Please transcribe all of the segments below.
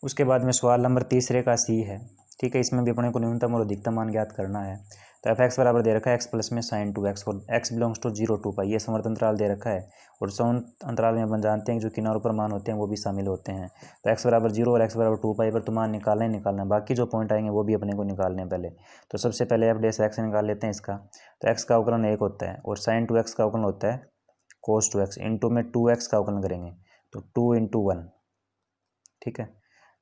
उसके बाद में सवाल नंबर तीसरे का सी है, ठीक है। इसमें भी अपने को न्यूनतम और अधिकतम मान ज्ञात करना है। तो एफ एक्स बराबर दे रखा है एक्स प्लस में साइन 2x और एक्स बिलोंग्स टू 0 2 पाई, ये समवर्त अंतराल दे रखा है। और समवर्त अंतराल में अपन जानते हैं कि जो किनारों पर मान होते हैं वो भी शामिल होते हैं। तो एक्स बराबर 0 और एक्स बराबर 2 पाई पर तो मान निकालना ही निकालना है, बाकी जो पॉइंट आएंगे वो भी अपने को निकालने हैं पहले। तो सबसे पहले एफ डेस एक्स निकाल लेते हैं इसका। तो एक्स का अवकलन 1 होता है और साइन 2x का अवकलन होता है कोस 2x, इंटू में 2x का अवकलन करेंगे तो 2 इंटू 1, ठीक है।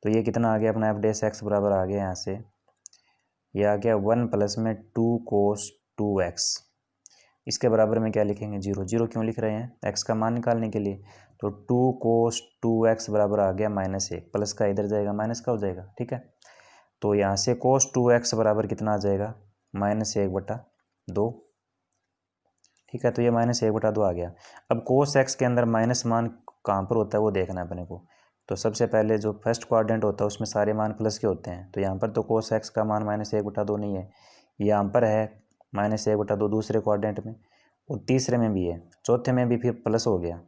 तो ये कितना आ गया अपना एफ डेस एक्स बराबर आ गया यहाँ से, ये आ गया 1 प्लस में 2 कोस 2x। इसके बराबर में क्या लिखेंगे 0, 0 क्यों लिख रहे हैं x का मान निकालने के लिए। तो 2 कोस 2x बराबर आ गया -1, प्लस का इधर जाएगा माइनस का हो जाएगा, ठीक है। तो यहाँ से कोस 2x बराबर कितना आ जाएगा -1/2, ठीक है। तो ये -1/2 आ गया। अब कोस x के अंदर माइनस मान कहाँ पर होता है वो देखना है अपने को। तो सबसे पहले जो फर्स्ट क्वाड्रेंट होता है उसमें सारे मान प्लस के होते हैं, तो यहाँ पर तो कोस x का मान -1/2 नहीं है, यहाँ पर है -1/2 दूसरे क्वाड्रेंट में, और तीसरे में भी है, चौथे में भी फिर प्लस हो गया,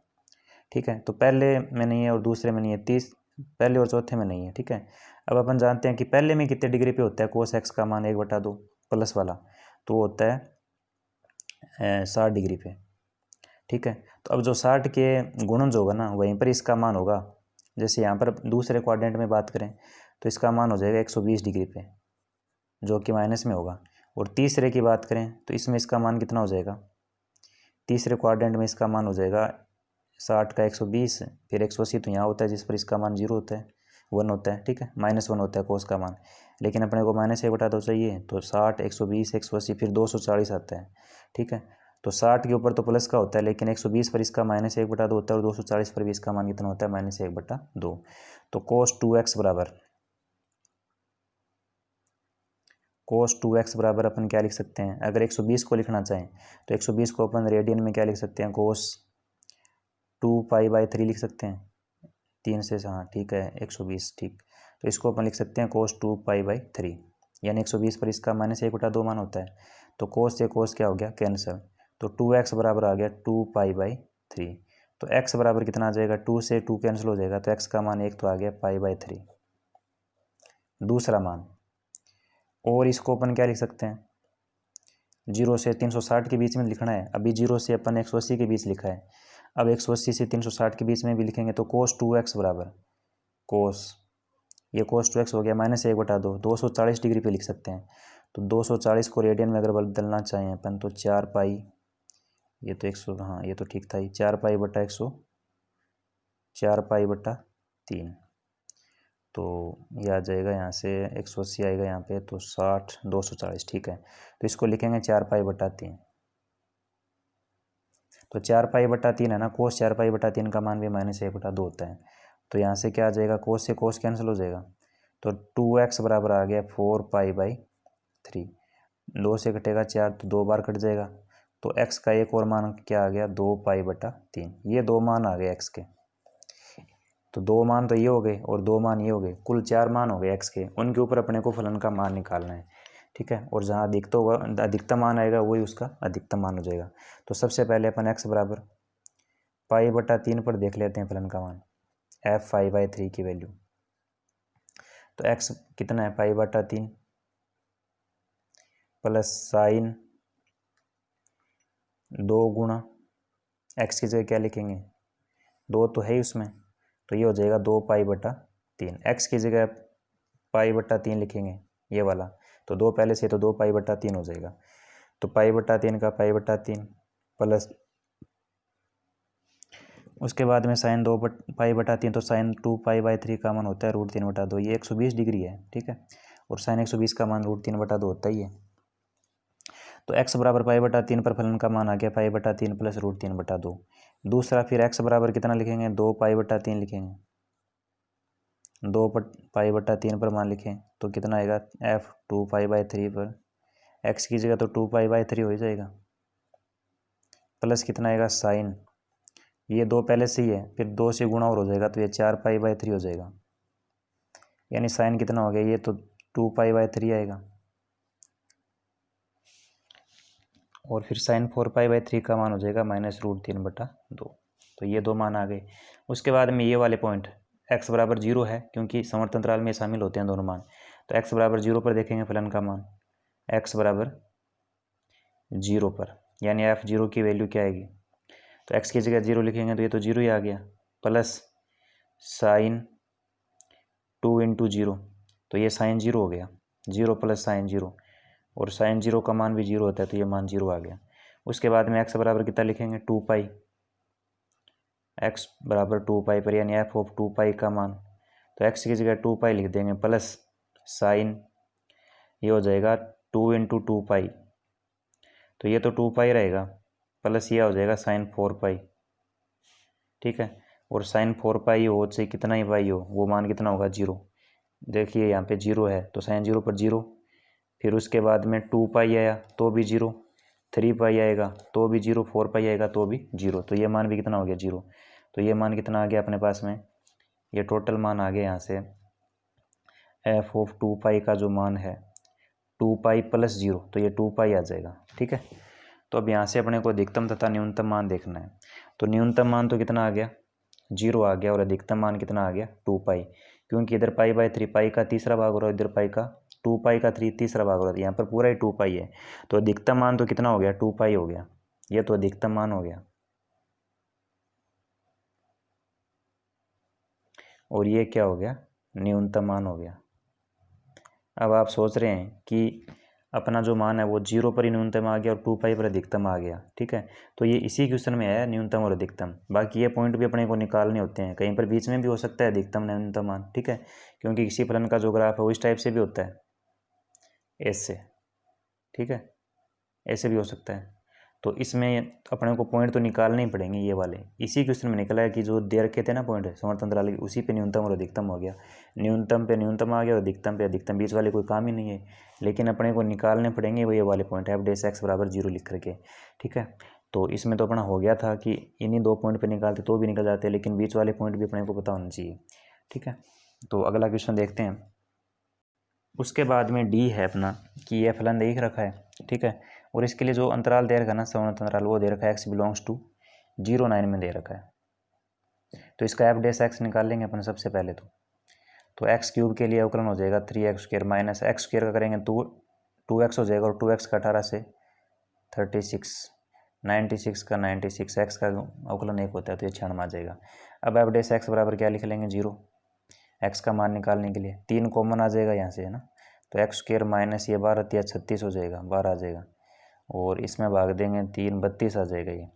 ठीक है। तो पहले में नहीं है और दूसरे में नहीं है, पहले और चौथे में नहीं है, ठीक है। अब अपन जानते हैं कि पहले में कितने डिग्री पे होता है कोस x का मान 1/2 प्लस वाला, तो वो होता है 60 डिग्री पे, ठीक है। तो अब जो 60 के गुणन जो होगा ना वहीं पर इसका मान होगा। जैसे यहाँ पर दूसरे क्वाड्रेंट में बात करें तो इसका मान हो जाएगा 120 डिग्री पे, जो कि माइनस में होगा। और तीसरे की बात करें तो इसमें इसका मान कितना हो जाएगा, तीसरे क्वाड्रेंट में इसका मान हो जाएगा 60 का 120, फिर 180 तो यहाँ होता है जिस पर इसका मान 0 होता है, 1 होता है, ठीक है, -1 होता है कोस का मान। लेकिन अपने को -1/2 चाहिए, तो 60 120 180 फिर 240 आता है, ठीक है। तो 60 के ऊपर तो प्लस का होता है, लेकिन 120 पर इसका -1/2 होता है और 240 पर भी इसका मान कितना होता है -1/2। तो कोस 2x बराबर अपन क्या लिख सकते हैं, अगर 120 को लिखना चाहें तो 120 को अपन रेडियन में क्या लिख सकते हैं, कोस 2π/3 लिख सकते हैं, 3 से, हाँ ठीक है 120, ठीक। तो इसको अपन लिख सकते हैं कोस 2π/3, यानी 120 पर इसका -1/2 मान होता है। तो कोस से कोस क्या हो गया कैंसिल, तो 2x बराबर आ गया 2π/3। तो x बराबर कितना आ जाएगा, 2 से 2 कैंसिल हो जाएगा, तो x का मान 1 तो आ गया π/3 दूसरा मान। और इसको अपन क्या लिख सकते हैं, 0 से 360 के बीच में लिखना है, अभी 0 से अपन 180 के बीच लिखा है, अब 180 से 360 के बीच में भी लिखेंगे तो कोस 2x बराबर कोस, ये कोस 2x हो गया -1/2, 240 डिग्री पे लिख सकते हैं। तो 240 को रेडियन में अगर बदलना चाहें अपन तो 4π, ये तो 100, हाँ ये तो ठीक था ही, 4π/100, 4π/3, तो ये आ जाएगा यहाँ से 180 आएगा यहाँ पे, तो 60 240, ठीक है। तो इसको लिखेंगे 4π/3। तो 4π/3 है ना, कोस 4π/3 का मान भी -1/2 होता है। तो यहाँ से क्या आ जाएगा, कोस से कोस कैंसिल हो जाएगा, तो 2x बराबर आ गया 4π/3, 2 से कटेगा 4 तो 2 बार कट जाएगा। तो x का एक और मान क्या आ गया 2π/3, ये 2 मान आ गए x के। तो 2 मान तो ये हो गए और 2 मान ये हो गए, कुल 4 मान हो गए x के, उनके ऊपर अपने को फलन का मान निकालना है, ठीक है। और जहाँ अधिकतम मान आएगा वही उसका अधिकतम मान हो जाएगा। तो सबसे पहले अपन x बराबर π/3 पर देख लेते हैं फलन का मान, f5/3 की वैल्यू। तो x कितना है π/3 प्लस साइन 2 गुणा x की जगह क्या लिखेंगे 2 तो है ही उसमें, तो ये हो जाएगा 2π/3, x की जगह π/3 लिखेंगे ये वाला, तो 2 पहले से तो 2π/3 हो जाएगा। तो π/3 का π/3 प्लस उसके बाद में साइन 2π/3, तो साइन 2π/3 का मान होता है √3/2, ये 120 डिग्री है, ठीक है। और साइन 120 का मान √3/2 होता ही है। तो x बराबर π/3 पर फलन का मान आ गया π/3 प्लस √3/2। दूसरा फिर x बराबर कितना लिखेंगे 2π/3 लिखेंगे, 2π/3 पर मान लिखें तो कितना आएगा f 2π/3 पर x की जगह तो 2π/3 हो जाएगा, प्लस कितना आएगा साइन, ये 2 पहले से ही है, फिर 2 से गुणा और हो जाएगा तो ये 4π/3 हो जाएगा, यानी साइन कितना हो गया, ये तो 2π/3 आएगा। और फिर साइन 4π/3 का मान हो जाएगा -√3/2, तो ये 2 मान आ गए। उसके बाद में ये वाले पॉइंट x बराबर 0 है, क्योंकि समवर्त अंतराल में शामिल होते हैं दोनों मान। तो x बराबर 0 पर देखेंगे फलन का मान, x बराबर 0 पर, यानी f0 की वैल्यू क्या आएगी, तो x की जगह 0 लिखेंगे तो ये तो 0 ही आ गया, प्लस साइन 2 इंटू 0, तो ये साइन 0 हो गया, 0 प्लस साइन 0, और साइन 0 का मान भी 0 होता है, तो ये मान 0 आ गया। उसके बाद में x बराबर कितना लिखेंगे, 2 पाई, x बराबर 2 पाई पर, यानी f ऑफ 2 पाई का मान, तो x की जगह 2 पाई लिख देंगे, प्लस साइन ये हो जाएगा 2 इंटू 2 पाई, तो ये तो 2 पाई रहेगा, प्लस ये हो जाएगा साइन 4 पाई, ठीक है। और साइन 4 पाई हो चाहे कितना ही पाई हो, वो मान कितना होगा, 0। देखिए यहाँ पे 0 है तो साइन 0 पर 0, फिर उसके बाद में 2 पाई आया तो भी 0, 3 पाई आएगा तो भी 0, 4 पाई आएगा तो भी 0, तो ये मान भी कितना हो गया, 0। तो ये मान कितना आ गया अपने पास में, ये टोटल मान आ गया यहाँ से f ऑफ 2 पाई का जो मान है 2 पाई प्लस 0, तो ये 2 पाई आ जाएगा, ठीक है। तो अब यहाँ से अपने को अधिकतम तथा न्यूनतम मान देखना है। तो न्यूनतम मान तो कितना आ गया, 0 आ गया, और अधिकतम मान कितना आ गया, 2 पाई, क्योंकि इधर पाई बाय 3 पाई का तीसरा भाग हो रहा है, इधर पाई का 2 पाई का 3 तीसरा भाग हो रहा है, यहाँ पर पूरा ही 2 पाई है, तो अधिकतम मान तो कितना हो गया, 2 पाई हो गया, ये तो अधिकतम मान हो गया। और ये क्या हो गया, न्यूनतम मान हो गया। अब आप सोच रहे हैं कि अपना जो मान है वो 0 पर ही न्यूनतम आ गया और 2 पाई पर अधिकतम आ गया, ठीक है। तो ये इसी क्वेश्चन में आया न्यूनतम और अधिकतम, बाकी ये पॉइंट भी अपने को निकालने होते हैं, कहीं पर बीच में भी हो सकता है अधिकतम न्यूनतम मान, ठीक है, क्योंकि किसी फलन का जो ग्राफ है वो इस टाइप से भी होता है, ऐसे, ठीक है, ऐसे भी हो सकता है। तो इसमें अपने को पॉइंट तो निकालने ही पड़ेंगे, ये वाले इसी क्वेश्चन में निकला है कि जो दे रखे थे ना पॉइंट समवर्त अंतराल के, उसी पे न्यूनतम और अधिकतम हो गया, न्यूनतम पे न्यूनतम आ गया और अधिकतम पे अधिकतम, बीच वाले कोई काम ही नहीं है, लेकिन अपने को निकालने पड़ेंगे वो ये वाले पॉइंट एफ डैश एक्स बराबर 0 लिख करके, ठीक है। तो इसमें तो अपना हो गया था कि इन्हीं 2 पॉइंट पर निकालते तो भी निकल जाते, लेकिन बीच वाले पॉइंट भी अपने को पता होना चाहिए, ठीक है। तो अगला क्वेश्चन देखते हैं। उसके बाद में डी है अपना कि यह फलन देख रखा है, ठीक है, और इसके लिए जो अंतराल दे रखा है ना समवर्त अंतराल, वो दे रखा है x बिलोंग्स टू 0 9 में दे रखा है। तो इसका एफ डैश एक्स निकाल लेंगे अपन सबसे पहले तो एक्स क्यूब के लिए अवकलन हो जाएगा 3x² माइनस एक्स स्क्र का करेंगे तो 2x हो जाएगा, और 2x का 18 से 36, 96 का 96, एक्स का अवकलन 1 होता है तो ये 96 आ जाएगा। अब एफ डैश एक्स बराबर क्या लिख लेंगे, 0, एक्स का मान निकालने के लिए 3 कॉमन आ जाएगा यहाँ से, है ना, तो x² माइनस ये 12 या 36 हो जाएगा, 12 आ जाएगा, और इसमें भाग देंगे 3, 32 आ जाएगा, ये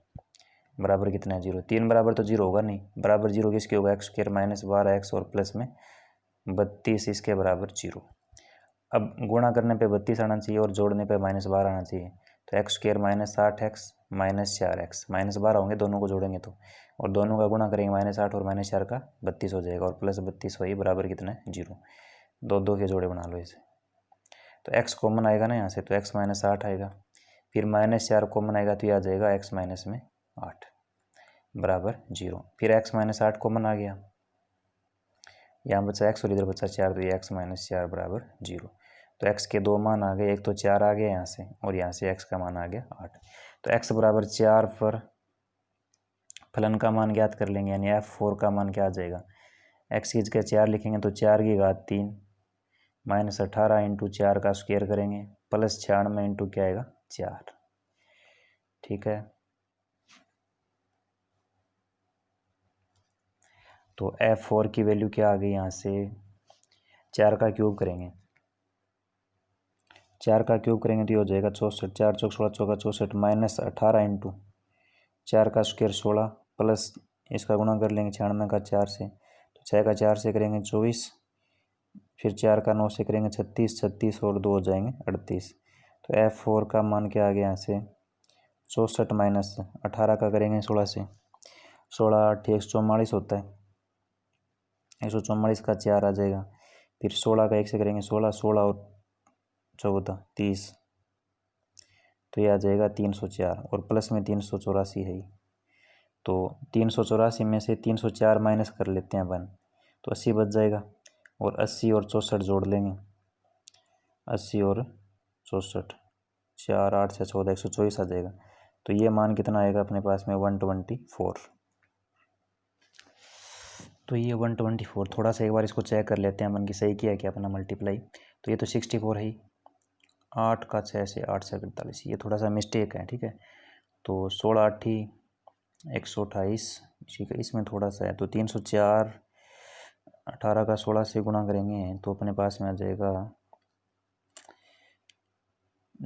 बराबर कितना है, 0। 3 बराबर तो 0 होगा नहीं, बराबर 0 किसके होगा, x² माइनस 12x और प्लस में 32 इसके बराबर 0। अब गुणा करने पे 32 आना चाहिए और जोड़ने पे -12 आना चाहिए, तो x² minus 8x minus 4x minus 12 होंगे दोनों को जोड़ेंगे तो, और दोनों का गुणा करेंगे -8 और -4 का 32 हो जाएगा, और प्लस 32 वही बराबर कितना है, 0। दो दो के जोड़े बना लो इसे, तो x कॉमन आएगा ना यहाँ से, तो x माइनस 8 आएगा, फिर -4 कॉमन आएगा तो ये आ जाएगा x माइनस में 8 बराबर 0। फिर x माइनस 8 कॉमन आ गया, यहाँ बचा x और इधर बचा 4, तो ये x माइनस 4 बराबर 0। तो x के 2 मान आ गए, एक तो 4 आ गया यहाँ से, और यहाँ से x का मान आ गया 8। तो x बराबर 4 पर फलन का मान ज्ञात कर लेंगे, यानी f4 का मान क्या आ जाएगा, x की जगह 4 लिखेंगे तो 4 की घात 3 माइनस 18 इंटू 4 का स्क्वायर करेंगे, प्लस 96 इंटू क्या आएगा, 4, ठीक है। तो f4 की वैल्यू क्या आ गई, यहाँ से 4 का क्यूब करेंगे, 4 का क्यूब करेंगे तो ये हो जाएगा 64, 4 चौक 16 चौका 64 माइनस 18 इंटू 4 का स्क्वायर 16, प्लस इसका गुणा कर लेंगे 96 का 4 से, तो 6 का 4 से करेंगे 24, फिर 4 का 9 से करेंगे 36, 36 और 2 हो जाएंगे 38। तो f4 का मान क्या आ गया यहाँ से 64 माइनस 18 का करेंगे 16 से, 16 8 144 होता है, 144 का 4 आ जाएगा, फिर 16 का 1 से करेंगे 16, 16 और 14 30, तो ये आ जाएगा 304, और प्लस में 384 है, तो 384 में से 304 माइनस कर लेते हैं अपन, तो 80 बच जाएगा, और 80 और 64 जोड़ लेंगे, 80 और 64, 4 8 से 14 124 आ जाएगा, तो ये मान कितना आएगा अपने पास में 124। तो ये 124, थोड़ा सा एक बार इसको चेक कर लेते हैं अपन कि सही किया क्या अपना मल्टीप्लाई। तो ये तो 64 है ही, 8 का 6 से 8 से 48, ये थोड़ा सा मिस्टेक है, ठीक है। तो 16 8 128, ठीक है, इसमें थोड़ा सा है तो 304, 18 का 16 से गुणा करेंगे तो अपने पास में आ जाएगा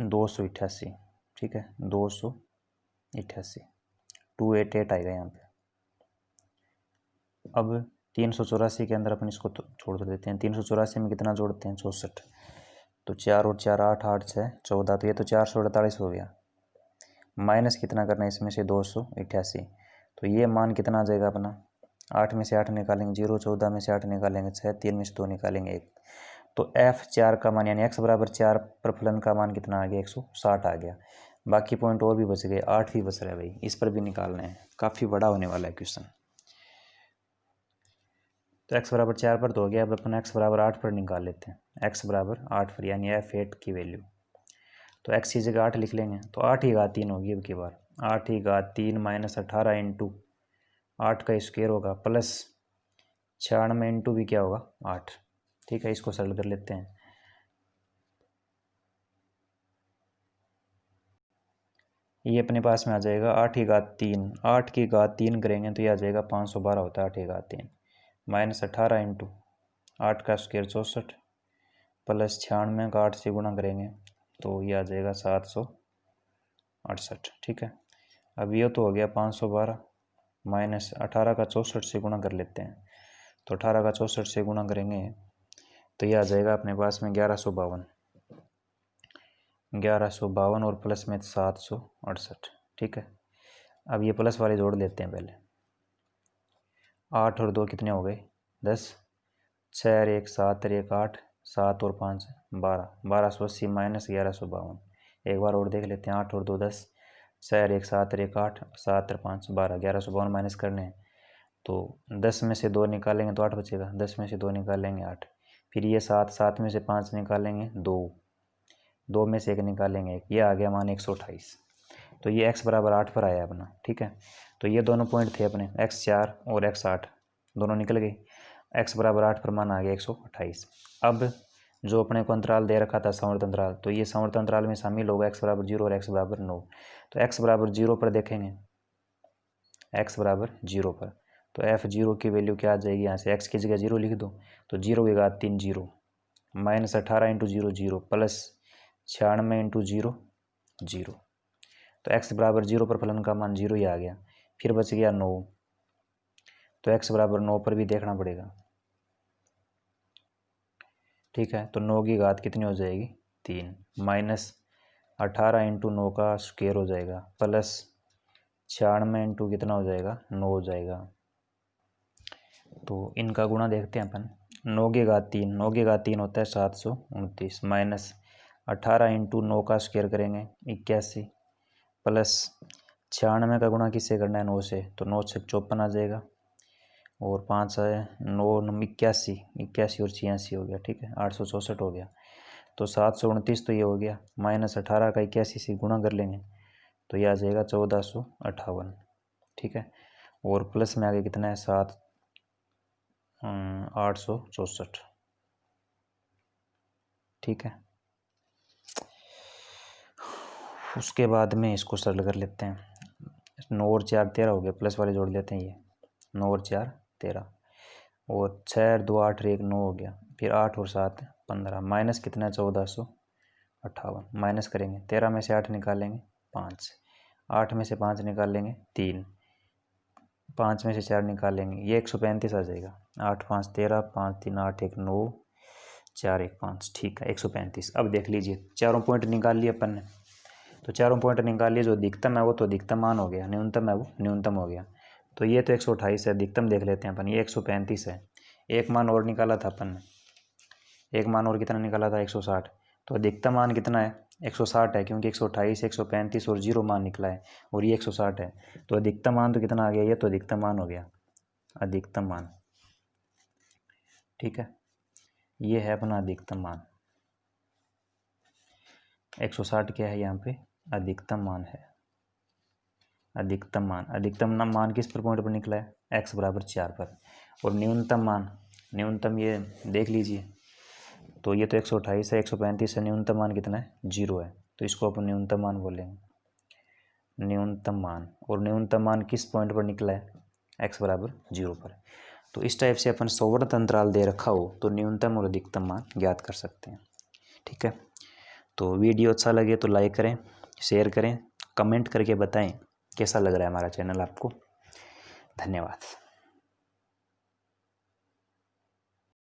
288, ठीक है, 288, 288 आएगा यहाँ पे। अब 384 के अंदर अपन इसको तो छोड़ देते हैं, 384 में कितना जोड़ते हैं 64, तो 4 और 4 8, 8 6 14, तो ये तो 448 हो गया। माइनस कितना करना है इसमें से 288, तो ये मान कितना आ जाएगा अपना, 8 में से 8 निकालेंगे 0, 14 में से 8 निकालेंगे 6, 3 में से 2 निकालेंगे 1, तो F4 का मान यानी x बराबर 4 पर फलन का मान कितना आ गया 160 आ गया। बाकी पॉइंट और भी बच गए, 8 भी बच रहा है भाई, इस पर भी निकालना है, काफ़ी बड़ा होने वाला है क्वेश्चन। तो x बराबर 4 पर तो हो गया, अब अपन x बराबर 8 पर निकाल लेते हैं, x बराबर 8 पर यानी F8 की वैल्यू, तो x की जगह 8 लिख लेंगे, तो 8 ही घात 3 होगी अब की बार, 8 ही घात 3 माइनस 18 इंटू 8 का स्क्वायर होगा प्लस 96 इंटू भी क्या होगा 8, ठीक है, इसको सरल कर लेते हैं। ये अपने पास में आ जाएगा 8 की घात 3, 8 की घात 3 करेंगे तो ये आ जाएगा 512 होता है 8 की घात 3 माइनस 18 इंटू 8 का स्क्वायर 64 प्लस 96 का 8 से गुणा करेंगे तो ये आ जाएगा 768, ठीक है। अब ये तो हो गया 512 माइनस 18 का 64 से गुणा कर लेते हैं, तो 18 का 64 से गुणा करेंगे तो ये आ जाएगा अपने पास में 1152 और प्लस में 768, ठीक है। अब ये प्लस वाले जोड़ लेते हैं पहले, 8 और 2 कितने हो गए 10, 6 और 1 7 और 1 8, 7 और 5 12, 1280 माइनस 1152, एक बार और देख लेते हैं, 8 और 2 10, 6 और 1 7 और 1 8, 7 और 5 12, 1152 माइनस करने हैं तो 10 में से 2 निकालेंगे तो 8 बचेगा, 10 में से 2 निकालेंगे 8, फिर ये 7, 7 में से 5 निकालेंगे 2 में से 1 निकालेंगे 1, ये आ गया मान 128, तो ये x बराबर 8 पर आया अपना, ठीक है। तो ये दोनों पॉइंट थे अपने x4 और x8 दोनों निकल गए, x बराबर 8 पर मान आ गया 128। अब जो अपने को अंतराल दे रखा था समवर्त अंतराल, तो ये समवर्त अंतराल में शामिल होगा x बराबर 0 और x बराबर 9, तो x बराबर 0 पर देखेंगे, x बराबर 0 पर तो f0 की वैल्यू क्या आ जाएगी, यहाँ से x की जगह 0 लिख दो, तो 0 की घात 3 0 माइनस 18 इंटू 0 0 प्लस 96 इंटू 0 0, तो x बराबर 0 पर फलन का मान 0 ही आ गया। फिर बच गया 9, तो x बराबर 9 पर भी देखना पड़ेगा, ठीक है। तो 9 की घात कितनी हो जाएगी 3 माइनस 18 इंटू 9 का स्क्वायर हो जाएगा प्लस 96 इंटू कितना हो जाएगा 9 हो जाएगा। तो इनका गुणा देखते हैं अपन, 9 की घात 3, 9 की घात 3 होता है 729 माइनस 18 इंटू 9 का स्क्वायर करेंगे 81 प्लस 96 का गुणा किससे करना है 9 से, तो 9 से 54 आ जाएगा और 5 है 9 81, 81 और 86 हो गया, ठीक है, 864 हो गया। तो 729 तो ये हो गया, माइनस 18 का 81 से गुणा कर लेंगे तो ये आ जाएगा 1458, ठीक है, और प्लस में आगे कितना है 864, ठीक है। उसके बाद में इसको सरल कर लेते हैं, 9 और 4 13 हो गया, प्लस वाले जोड़ लेते हैं, ये 9 और 4 13 और 6 और 2 8 और 1 9 हो गया, फिर 8 और 7 15 माइनस कितना है 1458, माइनस करेंगे 13 में से 8 निकालेंगे 5, 8 में से 5 निकालेंगे 3, 5 में से 4 निकालेंगे ये 135 आ जाएगा, 8 5 13, 5 3 8 1 9 4 1 5, ठीक है 135। अब देख लीजिए चारों पॉइंट निकाल लिए अपन ने, तो चारों पॉइंट निकाल लिए, जो अधिकतम है वो तो अधिकतम मान हो गया, न्यूनतम है वो न्यूनतम हो गया, तो ये तो 128 है, अधिकतम देख लेते हैं अपन, ये 135 है, एक मान और निकाला था अपन ने, एक मान और कितना निकाला था 160, तो अधिकतम मान कितना है 160 है, क्योंकि 128 135 और 0 मान निकला है और ये 160 है, तो अधिकतम मान तो कितना आ गया, ये तो अधिकतम मान हो गया, अधिकतम मान, ठीक है, ये है अपना अधिकतम मान, 160 क्या है यहाँ पे अधिकतम मान है, अधिकतम मान किस पर पॉइंट पर निकला है x बराबर 4 पर, और न्यूनतम ये देख लीजिए, तो ये तो 128 है, 135 है, न्यूनतम मान कितना है 0 है, तो इसको अपन न्यूनतम मान बोलेंगे, न्यूनतम मान। और न्यूनतम मान किस पॉइंट पर निकला है, x बराबर 0 पर। तो इस टाइप से अपन सौवर्त अंतराल दे रखा हो तो न्यूनतम और अधिकतम मान ज्ञात कर सकते हैं। ठीक है, तो वीडियो अच्छा लगे तो लाइक करें, शेयर करें, कमेंट करके बताएं कैसा लग रहा है हमारा चैनल आपको। धन्यवाद।